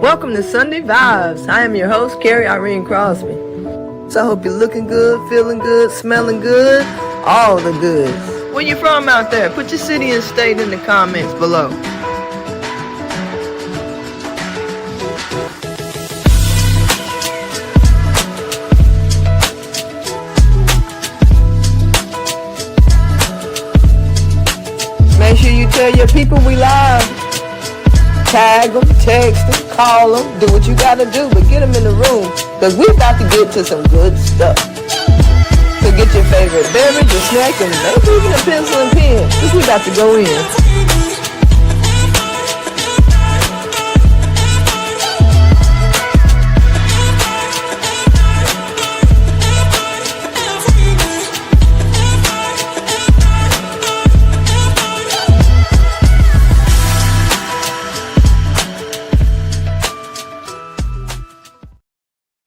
Welcome to Sunday Vibes. I am your host, Carrie Irene Crosby. So I hope you're looking good, feeling good, smelling good, all the goods. Where you from out there? Put your city and state in the comments below. Make sure you tell your people we live. Tag them, text them, call them, do what you gotta do, but get them in the room, because we about to get to some good stuff. So get your favorite beverage, a snack, and maybe even a pencil and pen, because we about to go in.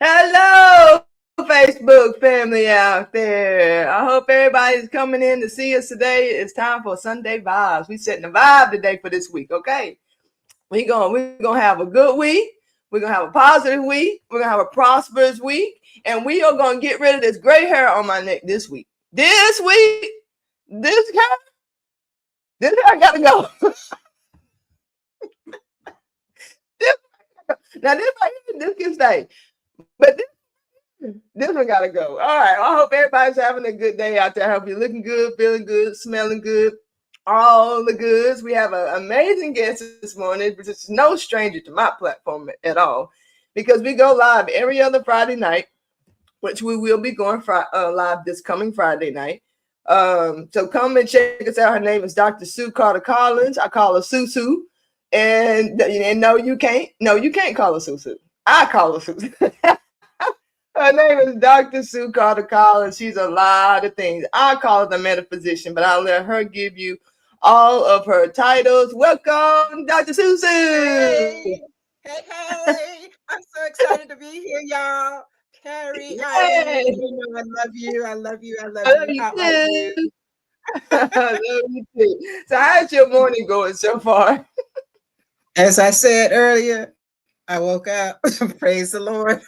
Hello, Facebook family out there. I hope everybody's coming in to see us today. It's time for Sunday Vibes. We setting the vibe today for this week, okay? We're gonna have a good week. We're gonna have a positive week. We're gonna have a prosperous week, and we are gonna get rid of this gray hair on my neck this week. This hair gotta go. This can stay. But this one gotta go. All right. I hope everybody's having a good day out there. I hope you're looking good, feeling good, smelling good, all the goods. We have an amazing guest this morning, which is no stranger to my platform at all, because we go live every other Friday night, which we will be going live this coming Friday night. So come and check us out. Her name is Dr. Sue Carter Collins. I call her Sue Sue. And no, you can't call her Sue Sue. I call her Sue Sue. Her name is Dr. Sue Carter Collins. She's a lot of things. I call her the metaphysician, but I'll let her give you all of her titles. Welcome, Dr. Sue Sue. Hey. I'm so excited to be here, y'all. Carrie, I love you. I love you. How are you? I love you too. So how's your morning going so far? As I said earlier, I woke up. Praise the Lord.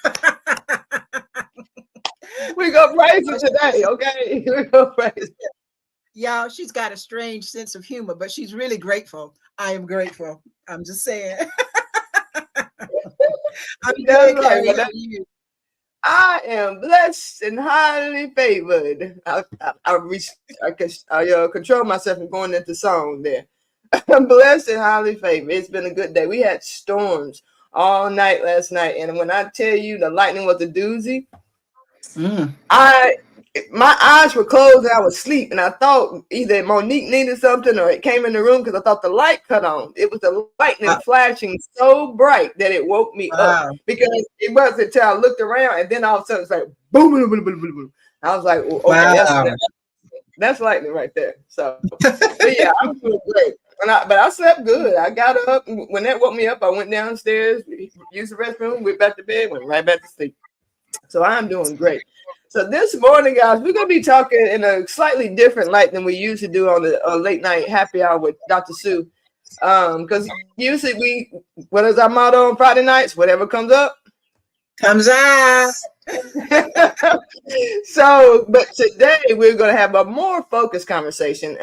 We're going to praise him today, okay? We're going to praise him. Y'all, she's got a strange sense of humor, but she's really grateful. I am grateful. I'm just saying. I am blessed and highly favored. I control myself from going into song there. I'm blessed and highly favored. It's been a good day. We had storms all night last night, and when I tell you the lightning was a doozy, my eyes were closed and I was asleep, and I thought either Monique needed something or it came in the room because I thought the light cut on. It was the lightning flashing so bright that it woke me up, because it wasn't until I looked around and then all of a sudden it's like boom, boom, boom, boom, boom, boom. I was like, well, okay, that's lightning right there. So, but yeah, I'm doing great. But I slept good. I got up, and when that woke me up, I went downstairs, used the restroom, went back to bed, went right back to sleep. So I'm doing great. So this morning, guys, we're going to be talking in a slightly different light than we usually do on the late night happy hour with Dr. Sue. Because usually what is our motto on Friday nights? Whatever comes up. Comes out. So, but today we're going to have a more focused conversation.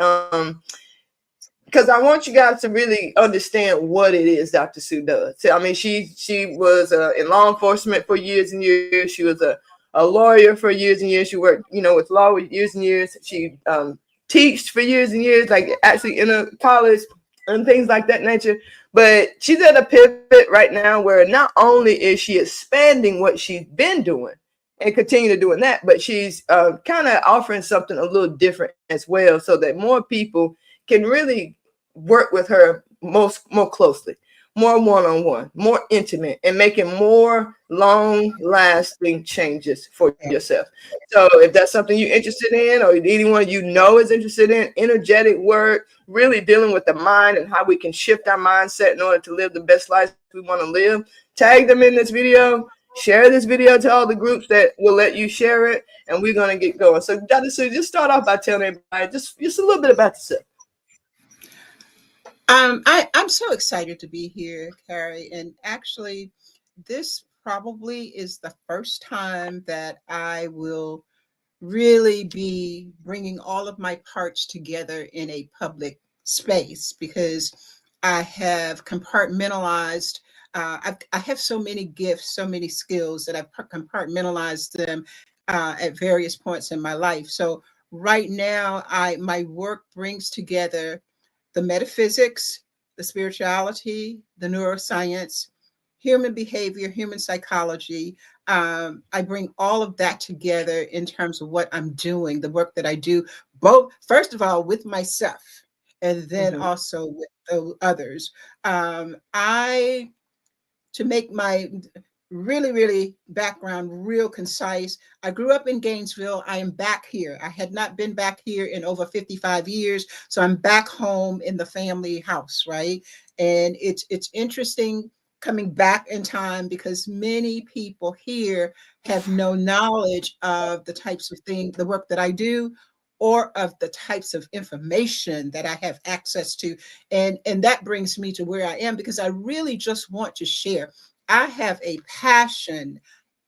Because I want you guys to really understand what it is Dr. Sue does. So, I mean, she was in law enforcement for years and years. She was a lawyer for years and years. She worked, with law for years and years. She taught for years and years, like actually in a college and things like that nature. But she's at a pivot right now where not only is she expanding what she's been doing and continue to doing that, but she's kind of offering something a little different as well, so that more people can really work with her more closely, more one-on-one, more intimate, and making more long-lasting changes for yourself. So if that's something you're interested in, or anyone is interested in, energetic work, really dealing with the mind and how we can shift our mindset in order to live the best life we want to live, tag them in this video, share this video to all the groups that will let you share it, and we're going to get going. So Dr. Sue, just start off by telling everybody just a little bit about yourself. I'm so excited to be here, Carrie. And actually, this probably is the first time that I will really be bringing all of my parts together in a public space because I have compartmentalized. I have so many gifts, so many skills that I've compartmentalized them at various points in my life. So right now, I my work brings together the metaphysics, the spirituality, the neuroscience, human behavior, human psychology. I bring all of that together in terms of what I'm doing, the work that I do, both, first of all, with myself, and then Mhm. also with the others. I to make my really background real concise. I grew up in Gainesville. I am back here. I had not been back here in over 55 years, so I'm back home in the family house, right? And it's interesting coming back in time because many people here have no knowledge of the types of things, the work that I do, or of the types of information that I have access to. And that brings me to where I am because I really just want to share. I have a passion.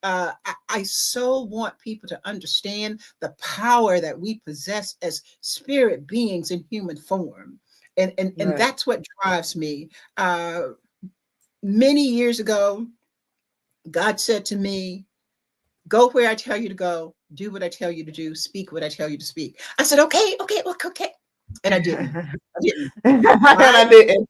I so want people to understand the power that we possess as spirit beings in human form. And Right. that's what drives me. Uh, Many years ago, God said to me, go where I tell you to go, do what I tell you to do, speak what I tell you to speak. I said, okay. And I didn't. I didn't. And I I didn't.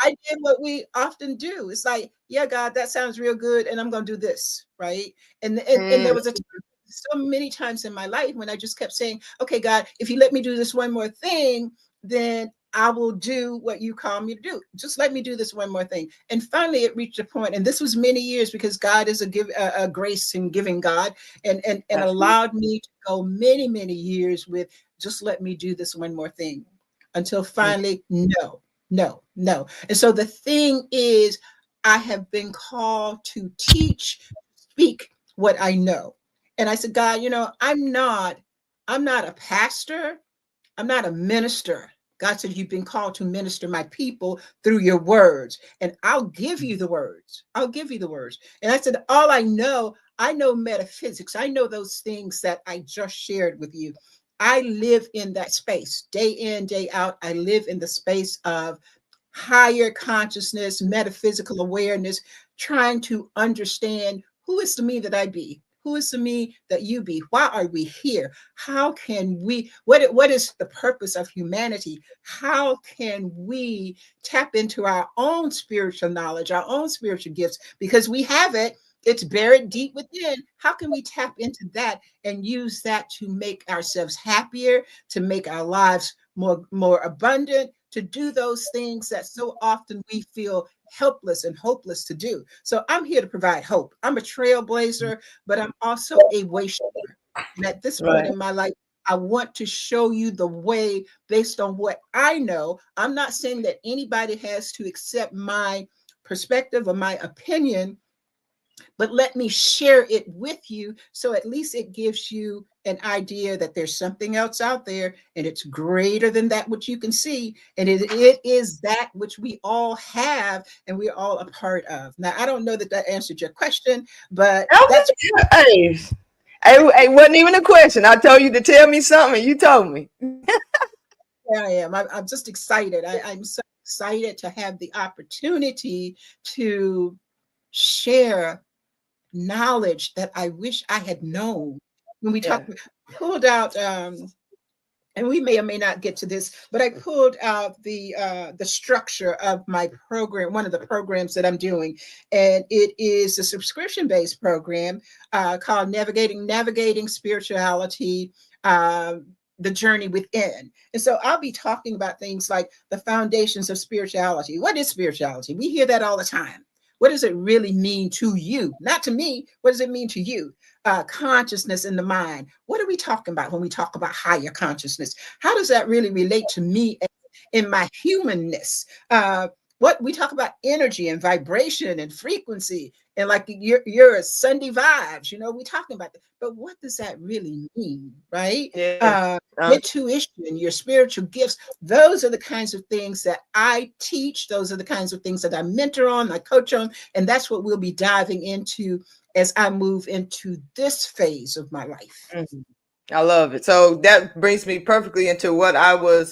I did what we often do. It's like, yeah, God, that sounds real good, and I'm going to do this, right? And there Mm, was a time, so many times in my life when I just kept saying, okay, God, if you let me do this one more thing, then I will do what you call me to do. Just let me do this one more thing. And finally, it reached a point, and this was many years because God is a grace and giving God, and absolutely. allowed me to go many years with just let me do this one more thing until finally, no. And so the thing is, I have been called to teach, speak what I know. And I said, God, I'm not a pastor. I'm not a minister. God said, you've been called to minister my people through your words, and I'll give you the words. I'll give you the words. And I said, all I know metaphysics. I know those things that I just shared with you. I live in that space day in, day out. I live in the space of higher consciousness, metaphysical awareness, trying to understand who is the me that I be? Who is the me that you be? Why are we here? How can we, what is the purpose of humanity? How can we tap into our own spiritual knowledge, our own spiritual gifts? Because we have it, it's buried deep within. How can we tap into that and use that to make ourselves happier, to make our lives more abundant, to do those things that so often we feel helpless and hopeless to do. So I'm here to provide hope. I'm a trailblazer, but I'm also a way shower. And at this point Right. in my life, I want to show you the way based on what I know. I'm not saying that anybody has to accept my perspective or my opinion, but let me share it with you so at least it gives you an idea that there's something else out there and it's greater than that which you can see, and it is that which we all have and we're all a part of. Now, I don't know that that answered your question, but that's Okay. Hey, it wasn't even a question. I told you to tell me something, and you told me. where I am. I'm just excited. I'm so excited to have the opportunity to share knowledge that I wish I had known. When we Yeah. talk, pulled out, and we may or may not get to this, but I pulled out the structure of my program, one of the programs that I'm doing, and it is a subscription based program called Navigating Spirituality. The journey within. And so I'll be talking about things like the foundations of spirituality. What is spirituality? We hear that all the time. What does it really mean to you? Not to me. What does it mean to you? Consciousness in the mind. What are we talking about when we talk about higher consciousness? How does that really relate to me in my humanness? What we talk about energy and vibration and frequency. And like you're a Sunday vibes, you know, we talking about that. But what does that really mean, right? Yeah. Intuition, your spiritual gifts, those are the kinds of things that I teach. Those are the kinds of things that I mentor on, I coach on, and that's what we'll be diving into as I move into this phase of my life. Mhm. I love it. So that brings me perfectly into what I was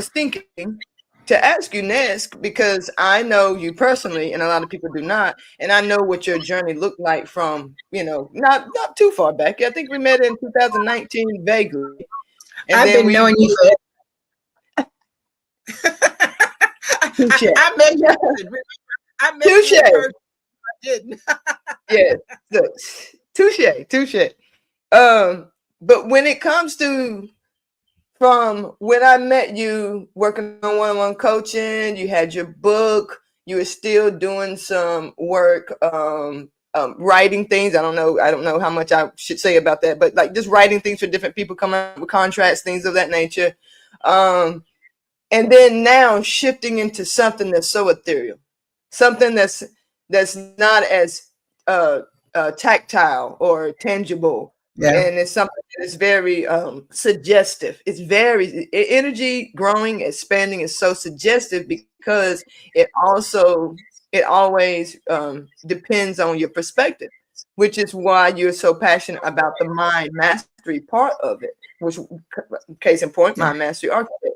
thinking to ask you next, because I know you personally and a lot of people do not, and I know what your journey looked like from, not too far back. I think we met in 2019 vaguely, and I've then been we knowing you for touche. I met you in person. Remember, I met you in Touche. person. I didn't. Yes. Look, touche. But when it comes to from when I met you working on one-on-one coaching, you had your book, you were still doing some work, writing things. I don't know how much I should say about that, but like just writing things for different people, coming up with contracts, things of that nature. Um, and then now shifting into something that's so ethereal, something that's not as uh, tactile or tangible, Yeah. and it's something that is very suggestive. It's very energy growing, expanding is so suggestive because it always depends on your perspective, which is why you're so passionate about the mind mastery part of it. Which, case in point, Yeah. mind mastery architect.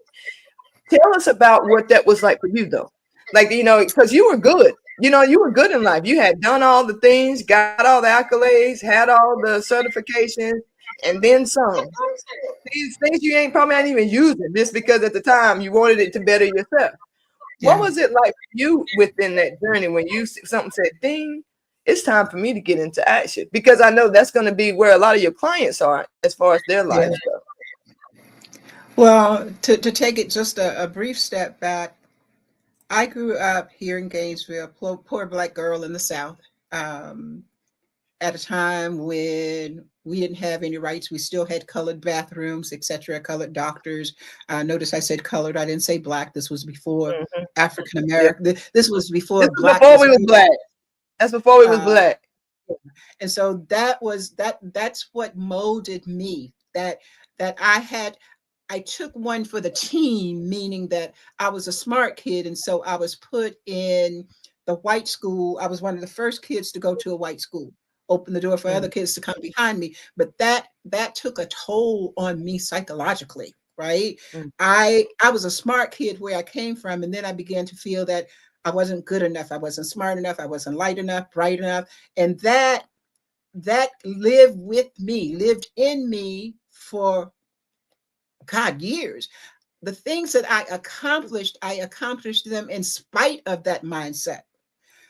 Tell us about what that was like for you, though. Like, because you were good. You were good in life. You had done all the things, got all the accolades, had all the certifications, and then some. These things you ain't probably not even using just because at the time you wanted it to better yourself. What Yeah. was it like for you within that journey when something said, "Ding, it's time for me to get into action"? Because I know that's going to be where a lot of your clients are as far as their Yeah. lives go. Well, to take it just a brief step back, I grew up here in Gainesville, poor Black girl in the South, um, at a time when we didn't have any rights. We still had colored bathrooms, etc., colored doctors. Notice I said colored, I didn't say Black. This was before Mhm. African Yeah. American. This was This before was Black before was we was real. black. That's before we was Uh, black. and so that's what molded me. That I took one for the team, meaning that I was a smart kid, and so I was put in the white school. I was one of the first kids to go to a white school, open the door for other Mm, kids to come behind me. But that took a toll on me psychologically, right? mm, I was a smart kid where I came from, and then I began to feel that I wasn't good enough, I wasn't smart enough, I wasn't light enough, bright enough, and that lived with me, lived in me for God years. The things that I accomplished them in spite of that mindset.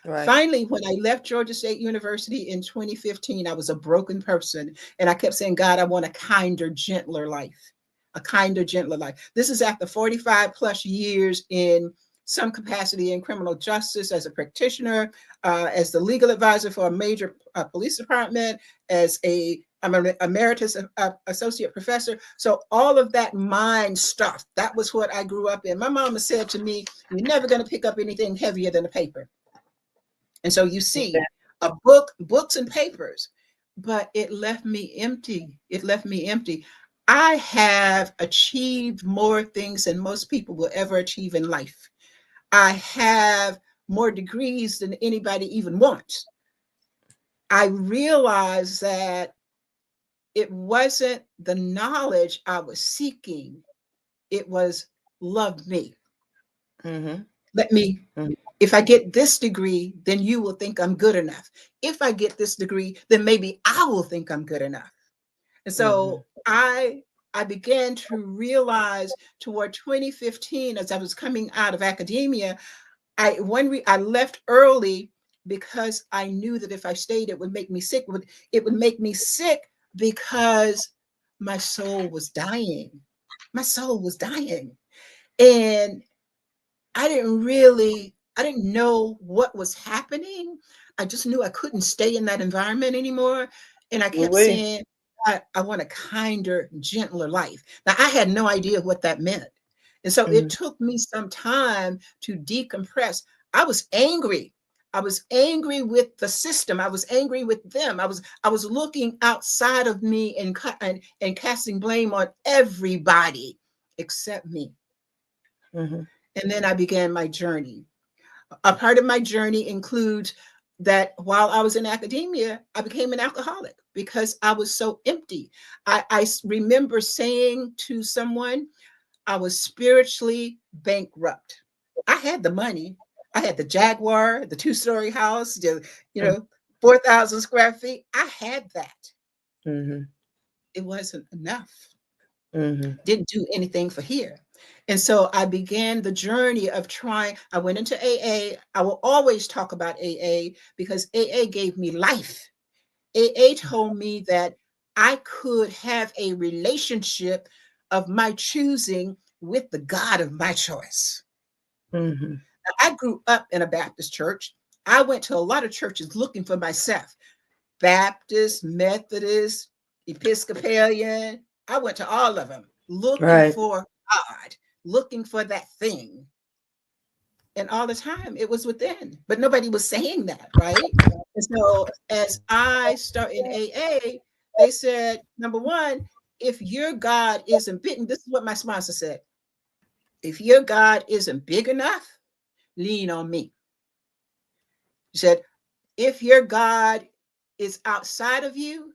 right. Finally, when I left Georgia State University in 2015, I was a broken person. And I kept saying, God, I want a kinder, gentler life, a kinder, gentler life. This is after 45 plus years in some capacity in criminal justice as a practitioner, as the legal advisor for a major police department, I'm an emeritus associate professor. So all of that mind stuff, that was what I grew up in. My mama said to me, you're never going to pick up anything heavier than a paper. And so you see a book, books and papers, but it left me empty. It left me empty. I have achieved more things than most people will ever achieve in life. I have more degrees than anybody even wants. I realized that it wasn't the knowledge I was seeking, it was love me. Mm-hmm. Let me, Mm-hmm. if I get this degree, then you will think I'm good enough. If I get this degree, then maybe I will think I'm good enough. And Mm-hmm. so I began to realize toward 2015, as I was coming out of academia, I left early because I knew that if I stayed, it would make me sick. It would make me sick because my soul was dying. My soul was dying. And I didn't know what was happening. I just knew I couldn't stay in that environment anymore. And I kept Louis. saying, I want a kinder, gentler life. Now, I had no idea what that meant. And so it Mm-hmm. took me some time to decompress. I was angry. I was angry with the system. I was angry with them. I was looking outside of me and casting blame on everybody except me. Mm-hmm. And then I began my journey. A part of my journey includes that while I was in academia, I became an alcoholic because I was so empty. I remember saying to someone, I was spiritually bankrupt. I had the money. I had the Jaguar, the 2-story house, the, 4,000 square feet. I had that. Mm-hmm. It wasn't enough. Mm-hmm. Didn't do anything for here. And so I began the journey of trying. I went into AA. I will always talk about AA because AA gave me life. AA told me that I could have a relationship of my choosing with the God of my choice. Mm-hmm. Now, I grew up in a Baptist church. I went to a lot of churches looking for myself. Baptist, Methodist, Episcopalian. I went to all of them looking Right. for God, looking for that thing. And all the time it was within, but nobody was saying that, right? And so as I started in AA, they said, number one, if your God isn't big, and this is what my sponsor said, if your God isn't big enough, lean on me. He said, if your God is outside of you,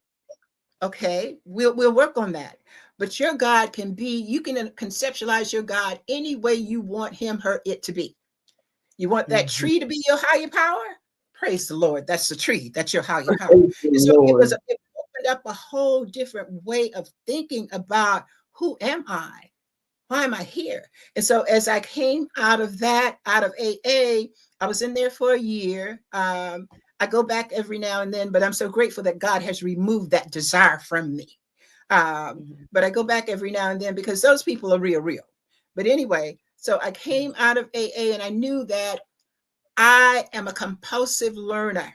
okay, we'll work on that. But your God can be, you can conceptualize your God any way you want him, her, it to be. You want that Mm-hmm. tree to be your higher power? Praise the Lord. That's the tree. That's your higher power. Praise the And so Lord. it opened up a whole different way of thinking about who am I? Why am I here? And so as I came out of that, out of AA, I was in there for a year. I go back every now and then, but I'm so grateful that God has removed that desire from me. But I go back every now and then because those people are real. But anyway, so I came out of AA and I knew that I am a compulsive learner.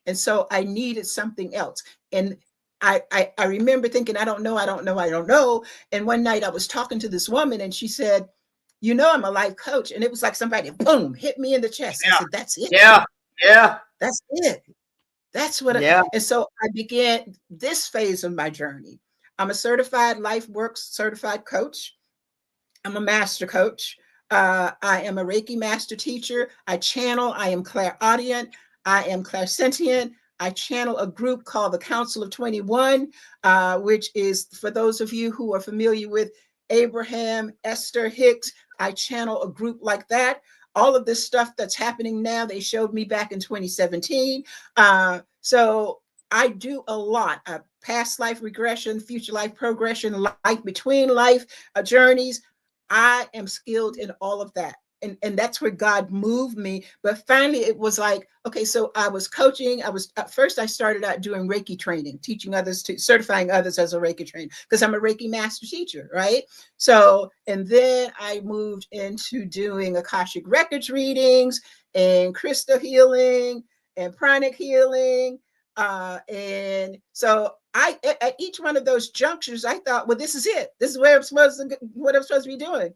And so I needed something else. And I remember thinking, I don't know, I don't know, I don't know. And one night I was talking to this woman and she said, you know, I'm a life coach. And it was like somebody, boom, hit me in the chest. I Yeah. said, that's it. Yeah. Yeah. That's it. That's what Yeah. and so I began this phase of my journey. I'm a certified life works certified coach. I'm a master coach. I am a Reiki master teacher. I channel. I am clairaudient. I am clairsentient. I channel a group called the Council of 21, which is for those of you who are familiar with Abraham, Esther Hicks. I channel a group like that. All of this stuff that's happening now, they showed me back in 2017. So I do a lot. Past life regression, future life progression, life between life journeys. I am skilled in all of that. And that's where God moved me. But finally, it was like, okay, so I was coaching. I was at first I started out doing Reiki training, teaching others to certifying others as a Reiki trainer, because I'm a Reiki master teacher, right? So, and then I moved into doing Akashic Records readings and crystal healing and pranic healing. And so I at each one of those junctures, I thought, well, this is it. This is where I'm supposed to what I'm supposed to be doing.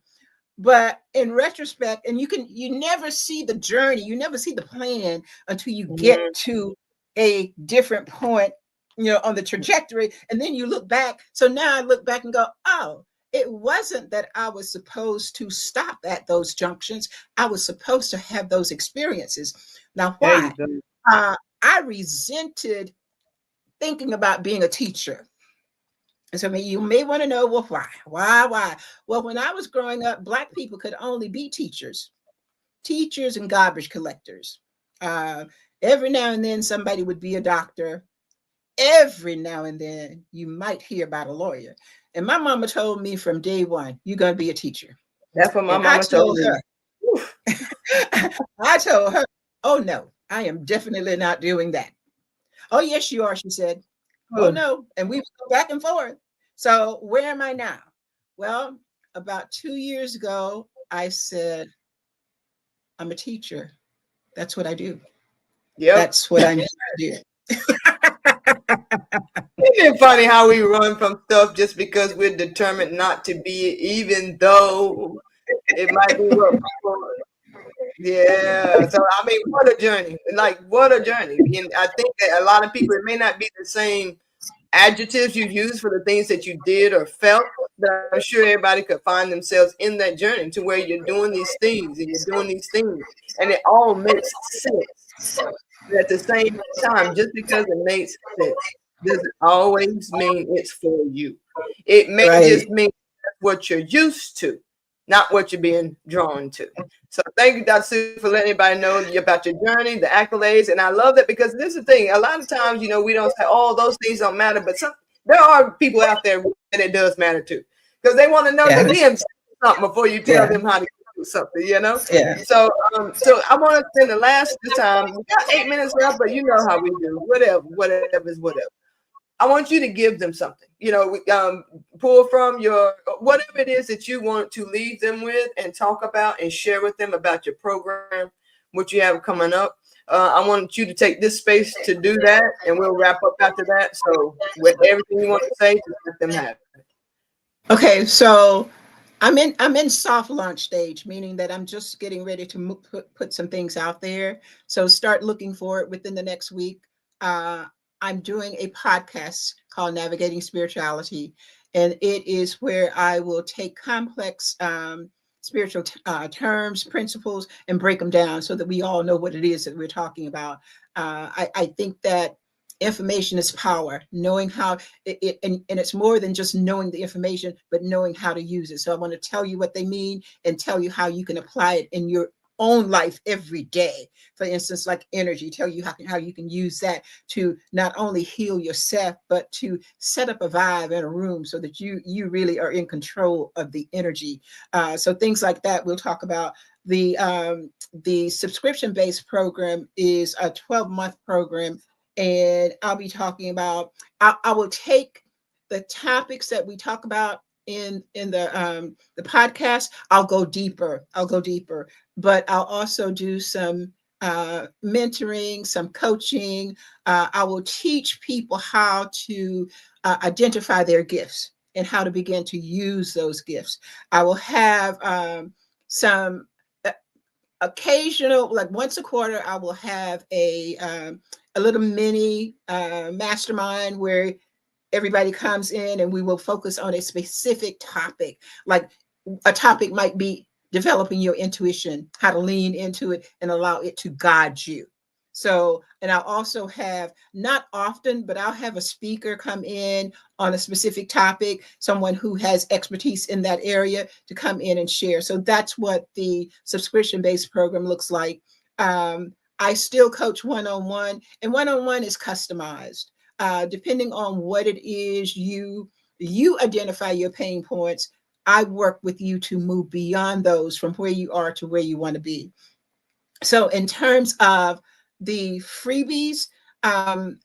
But in retrospect, and you never see the journey, you never see the plan until you get Mm-hmm. to a different point, on the trajectory. And then you look back. So now I look back and go, oh, it wasn't that I was supposed to stop at those junctions. I was supposed to have those experiences. Now, There you why? go. I resented thinking about being a teacher. And so you may want to know, well, why? Why? Well, when I was growing up, Black people could only be teachers and garbage collectors. Uh, every now and then, somebody would be a doctor. Every now and then, you might hear about a lawyer. And my mama told me from day one, you're going to be a teacher. That's what my And I mama told told me. her, I told her, oh, no, I am definitely not doing that. Oh, yes, you are, she said. Oh, Oh, no. And we would go back and forth. So where am I now? Well, about 2 years ago, I said, I'm a teacher. That's what I do. yep. That's what I need to do. Isn't it funny how we run from stuff just because we're determined not to be it, even though it might be what people Yeah. So I mean, what a journey! Like what a journey! And I think that a lot of people, it may not be the same adjectives you use for the things that you did or felt, but I'm sure everybody could find themselves in that journey to where you're doing these things and you're doing these things, and it all makes sense. But at the same time, just because it makes sense doesn't always mean it's for you. It may Right. just mean that's what you're used to, not what you're being drawn to. So thank you, Dr. Sue, for letting everybody know about your journey, the accolades. And I love that because this is the thing. A lot of times, we don't say, oh, those things don't matter. But there are people out there that it does matter to because they want to know Yeah. that themselves something before you tell Yeah. them how to do something. Yeah. So I want to spend the last time. We got 8 minutes left, but you know how we do. Whatever is whatever. I want you to give them something. Pull from your whatever it is that you want to leave them with, and talk about and share with them about your program, what you have coming up. I want you to take this space to do that, and we'll wrap up after that. So, with everything you want to say, just let them have it. Okay, so I'm in soft launch stage, meaning that I'm just getting ready to put some things out there. So start looking for it within the next week. Uh, I'm doing a podcast called Navigating Spirituality, and it is where I will take complex spiritual terms, principles, and break them down so that we all know what it is that we're talking about. I think that information is power, knowing how and it's more than just knowing the information, but knowing how to use it. So I want to tell you what they mean and tell you how you can apply it in your own life every day. For instance, like energy, tell you how you can use that to not only heal yourself, but to set up a vibe in a room so that you really are in control of the energy. So things like that we'll talk about. The subscription based program is a 12-month program, and I'll be talking about. I will take the topics that we talk about in the podcast. I'll go deeper. But I'll also do some mentoring, some coaching. I will teach people how to identify their gifts and how to begin to use those gifts. I will have some occasional, like once a quarter, I will have a little mini mastermind where everybody comes in and we will focus on a specific topic. Like a topic might be developing your intuition, how to lean into it and allow it to guide you. So, and I'll also have, not often, but I'll have a speaker come in on a specific topic, someone who has expertise in that area to come in and share. So that's what the subscription-based program looks like. I still coach one-on-one, and one-on-one is customized. Depending on what it is you identify your pain points, I work with you to move beyond those from where you are to where you want to be. So in terms of the freebies, I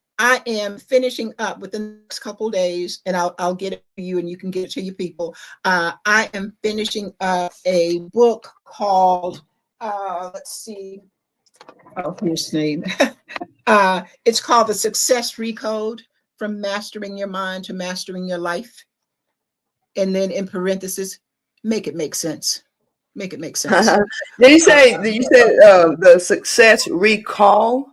am finishing up within the next couple of days, and I'll get it to you, and you can get it to your people. I am finishing up a book called, let's see, oh, here's the name. It's called The Success Recode: From Mastering Your Mind to Mastering Your Life. And then in parentheses, make it make sense. Make it make sense. You said the success recall.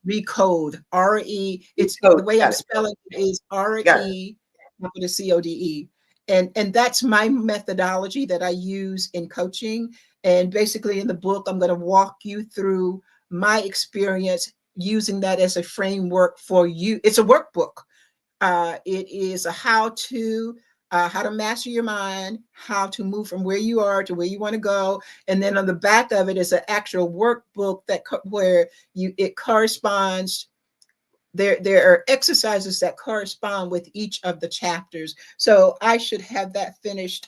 Recode, R-E. It's Oh, the way I'm got it. spelling it is Got it. R-E with a C-O-D-E. And that's my methodology that I use in coaching. And basically in the book, I'm going to walk you through my experience using that as a framework for you. It's a workbook. It is a how to master your mind, how to move from where you are to where you want to go, and then on the back of it is an actual workbook where it corresponds. There are exercises that correspond with each of the chapters. So I should have that finished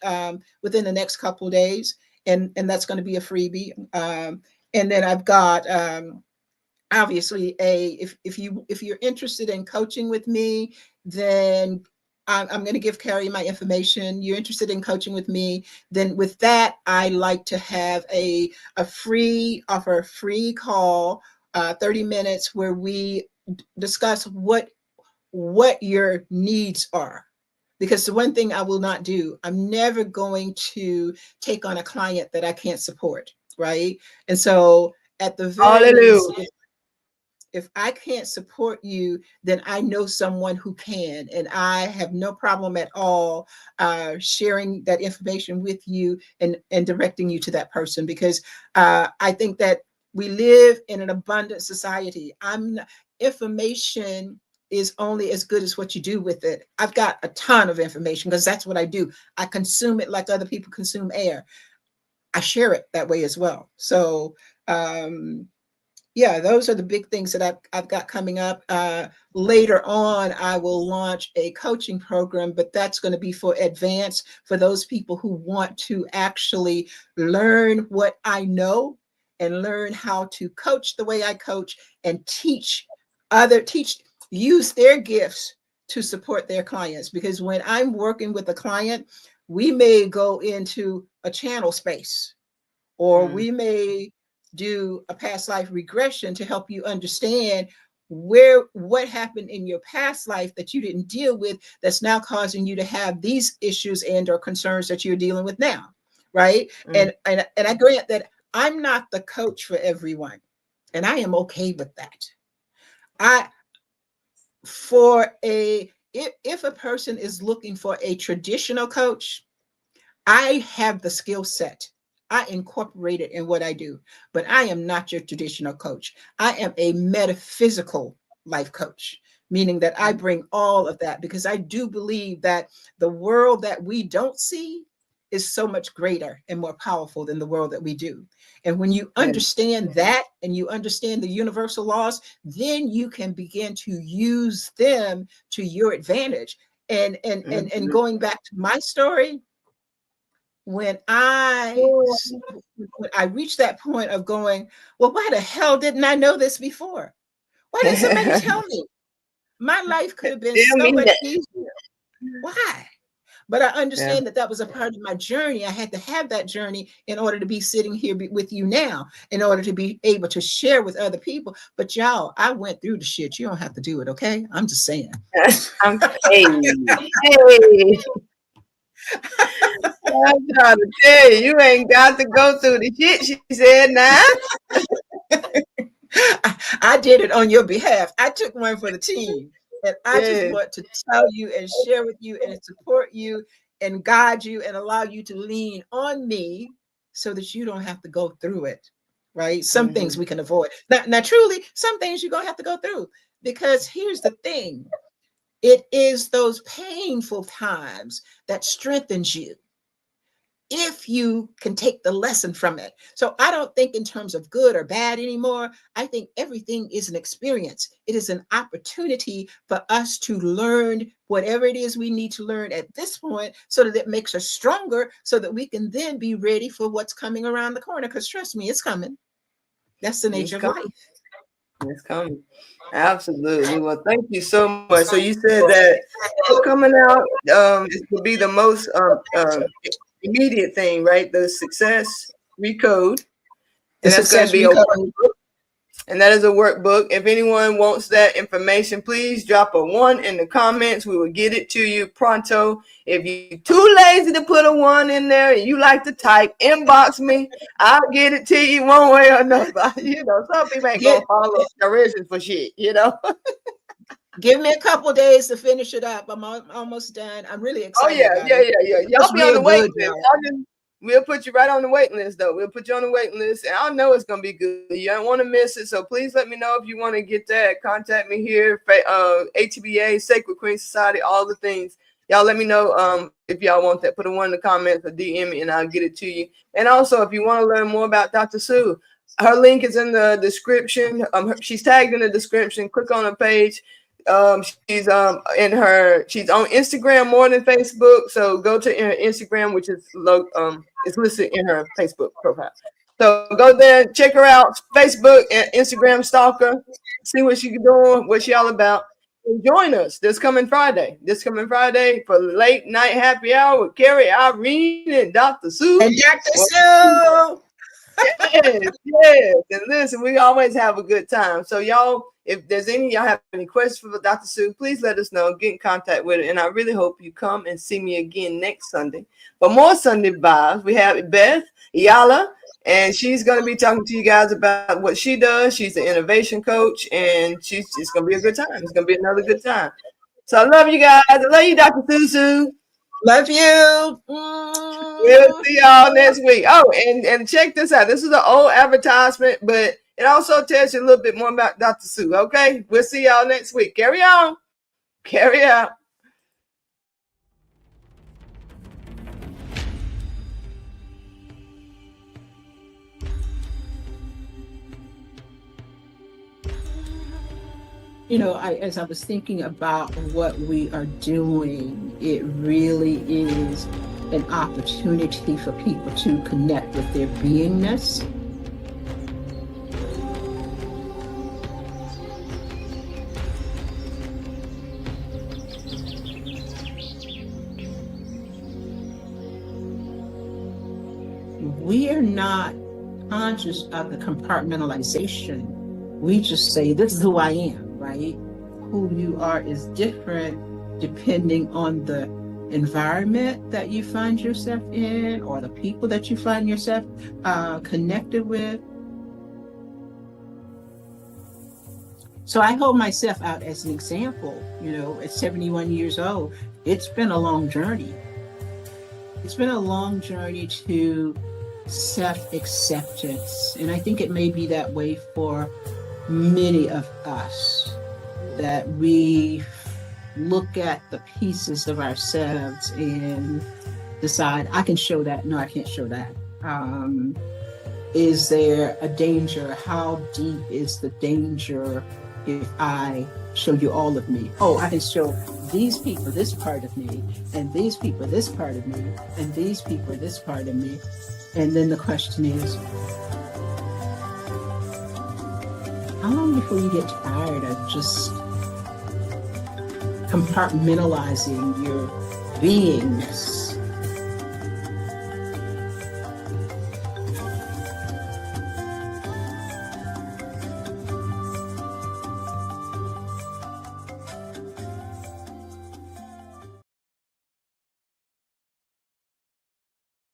within the next couple of days, and that's going to be a freebie. And then I've got obviously if you're interested in coaching with me, then I'm going to give Carrie my information. You're interested in coaching with me, then with that, I like to have offer a free call, 30 minutes, where we discuss what your needs are. Because the one thing I will not do, I'm never going to take on a client that I can't support. right? And so at the very least, Hallelujah. if I can't support you, then I know someone who can, and I have no problem at all sharing that information with you and directing you to that person, because I think that we live in an abundant society. Information is only as good as what you do with it. I've got a ton of information because that's what I do. I consume it like other people consume air. I share it that way as well. So yeah, those are the big things that I've got coming up. Later on, I will launch a coaching program, but that's going to be for advanced, for those people who want to actually learn what I know and learn how to coach the way I coach and teach, use their gifts to support their clients. Because when I'm working with a client, we may go into a channel space, or we may do a past life regression to help you understand what happened in your past life that you didn't deal with, that's now causing you to have these issues and or concerns that you're dealing with now, right? And I grant that I'm not the coach for everyone, and I am okay with that. I for a if a person is looking for a traditional coach, I have the skill set. I incorporate it in what I do, but I am not your traditional coach. I am a metaphysical life coach, meaning that I bring all of that, because I do believe that the world that we don't see is so much greater and more powerful than the world that we do. And when you understand that and you understand the universal laws, then you can begin to use them to your advantage. And going back to my story, when I reached that point of going, well, why the hell didn't I know this before? Why didn't somebody tell me? My life could have been Tell so me much that. easier. Why? But I Yeah. understand that that was a part of my journey. I had to have that journey in order to be sitting here with you now, in order to be able to share with other people. But y'all, I went through the shit. You don't have to do it, okay? I'm just saying. Hey. I'm trying to tell you, you ain't got to go through the shit. She said, "Nah." I did it on your behalf. I took one for the team. And I just Yeah. want to tell you and share with you and support you and guide you and allow you to lean on me so that you don't have to go through it. Right? Some things we can avoid. Now, truly, some things you're going to have to go through. Because here's the thing, it is those painful times that strengthens you, if you can take the lesson from it. So I don't think in terms of good or bad anymore. I think everything is an experience. It is an opportunity for us to learn whatever it is we need to learn at this point, so that it makes us stronger, so that we can then be ready for what's coming around the corner. Because trust me, it's coming. That's the It's nature of coming. life. It's coming. Absolutely. Well, thank you so much. So you said that book coming out, it will be the most immediate thing, right? The Success Recode, The and that's going to success be a recovery. workbook. And that is a workbook. If anyone wants that information, please drop a 1 in the comments. We will get it to you pronto. If you're too lazy to put a 1 in there and you like to type, inbox me. I'll get it to you one way or another. Some people ain't Get gonna follow directions for shit. Give me a couple days to finish it up. I'm almost done. I'm really Oh excited yeah, about yeah, it. yeah, yeah. Y'all It's be on real the waiting good, list. y'all. We'll put you right on the waiting list, though. We'll put you on the waiting list, and I know it's gonna be good. You don't want to miss it, so please let me know if you want to get that. Contact me here, ATBA, Sacred Queen Society, all the things. Y'all let me know if y'all want that. Put a 1 in the comments or DM me, and I'll get it to you. And also, if you want to learn more about Dr. Sue, her link is in the description. She's tagged in the description. Click on her page. She's on Instagram more than Facebook. So go to her Instagram, which is it's listed in her Facebook profile. So go there, check her out. Facebook and Instagram stalker. See what she's doing, what she all about. And join us this coming Friday. For late night happy hour with Carrie, Irene, and Dr. Sue. And Dr. Sue. Yes, yes. And listen, we always have a good time. So y'all, if y'all have any questions for Dr. Sue, please let us know. Get in contact with her. And I really hope you come and see me again next Sunday. For more Sunday vibes, we have Beth, Yala, And she's going to be talking to you guys about what she does. She's an innovation coach, and it's going to be a good time. It's going to be another good time. So I love you guys. I love you, Dr. Susu. Love you. We'll see y'all next week. Oh, and check this out. This is an old advertisement, but it also tells you a little bit more about Dr. Sue. Okay, we'll see y'all next week. Carry on. Carry out. You know, as I was thinking about what we are doing, it really is an opportunity for people to connect with their beingness. We are not conscious of the compartmentalization. We just say, this is who I am, right? Who you are is different depending on the environment that you find yourself in or the people that you find yourself connected with. So I hold myself out as an example. You know, at 71 years old, it's been a long journey. It's been a long journey to self-acceptance. And I think it may be that way for many of us, that we look at the pieces of ourselves and decide, I can show that. No, I can't show that. Is there a danger? How deep is the danger if I show you all of me? Oh, I can show these people this part of me, and these people this part of me, and these people this part of me. And then the question is, how long before you get tired of just compartmentalizing your beingness?